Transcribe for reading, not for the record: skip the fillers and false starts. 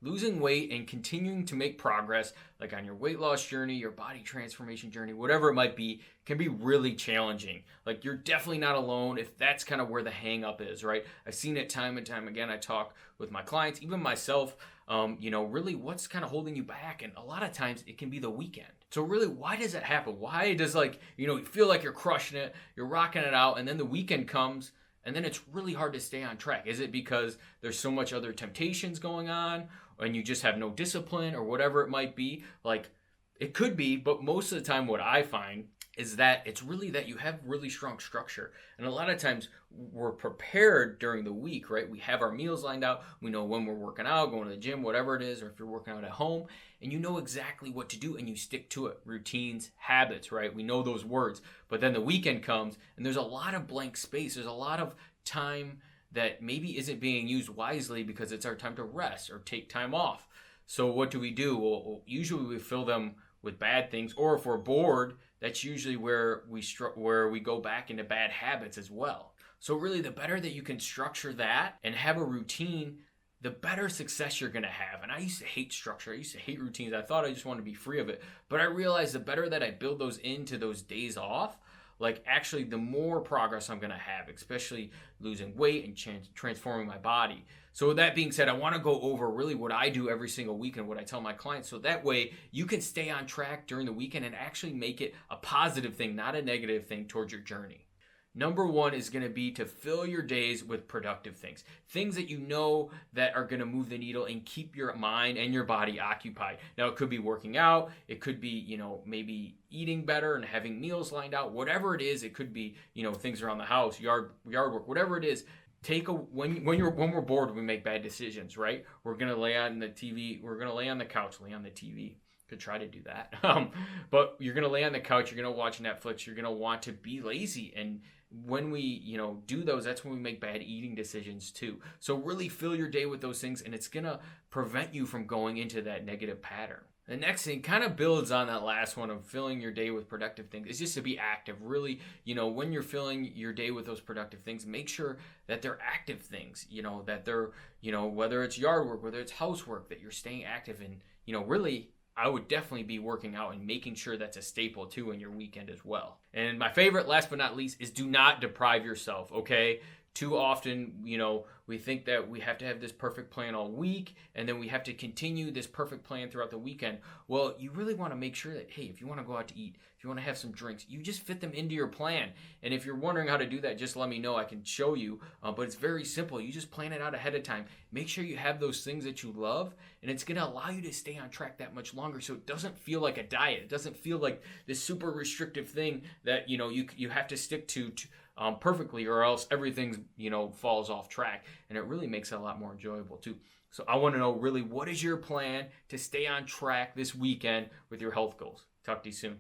losing weight and continuing to make progress, like on your weight loss journey, your body transformation journey, whatever it might be, can be really challenging. Like, you're definitely not alone if that's kind of where the hang up is, right? I've seen it time and time again. I talk with my clients, even myself, really what's kind of holding you back. And a lot of times it can be the weekend. So really, why does that happen? Why does, you feel like you're crushing it, you're rocking it out, and then the weekend comes and then it's really hard to stay on track? Is it because there's so much other temptations going on and you just have no discipline or whatever it might be? Like, it could be, but most of the time what I find is that it's really that you have really strong structure. And a lot of times we're prepared during the week, right? We have our meals lined out. We know when we're working out, going to the gym, whatever it is, or if you're working out at home, and you know exactly what to do and you stick to it. Routines, habits, right? We know those words. But then the weekend comes and there's a lot of blank space. There's a lot of time that maybe isn't being used wisely because it's our time to rest or take time off. So what do? Well, usually we fill them with bad things, or if we're bored, that's usually where we go back into bad habits as well. So really, the better that you can structure that and have a routine, the better success you're going to have. And I used to hate structure. I used to hate routines. I thought I just wanted to be free of it. But I realized the better that I build those into those days off, actually the more progress I'm going to have, especially losing weight and transforming my body. So with that being said, I want to go over really what I do every single week and what I tell my clients. So that way you can stay on track during the weekend and actually make it a positive thing, not a negative thing towards your journey. Number one is going to be to fill your days with productive things. Things that you know that are going to move the needle and keep your mind and your body occupied. Now, it could be working out. It could be, maybe eating better and having meals lined out. Whatever it is, it could be, things around the house, yard work, whatever it is. When we're bored, we make bad decisions, right? We're going to lay on the TV. We're going to lay on the couch, lay on the TV. Could try to do that. But you're going to lay on the couch. You're going to watch Netflix. You're going to want to be lazy. And when we, do those, that's when we make bad eating decisions too. So really fill your day with those things, and it's going to prevent you from going into that negative pattern. The next thing kind of builds on that last one of filling your day with productive things. It's just to be active. Really, when you're filling your day with those productive things, make sure that they're active things, that they're, whether it's yard work, whether it's housework, that you're staying active and, really, I would definitely be working out and making sure that's a staple too in your weekend as well. And my favorite, last but not least, is do not deprive yourself, okay? Too often, we think that we have to have this perfect plan all week and then we have to continue this perfect plan throughout the weekend. Well, you really want to make sure that, hey, if you want to go out to eat, if you want to have some drinks, you just fit them into your plan. And if you're wondering how to do that, just let me know. I can show you. But it's very simple. You just plan it out ahead of time. Make sure you have those things that you love, and it's going to allow you to stay on track that much longer so it doesn't feel like a diet. It doesn't feel like this super restrictive thing that, you have to stick to perfectly, or else everything's, falls off track, and it really makes it a lot more enjoyable too. So I want to know really, what is your plan to stay on track this weekend with your health goals? Talk to you soon.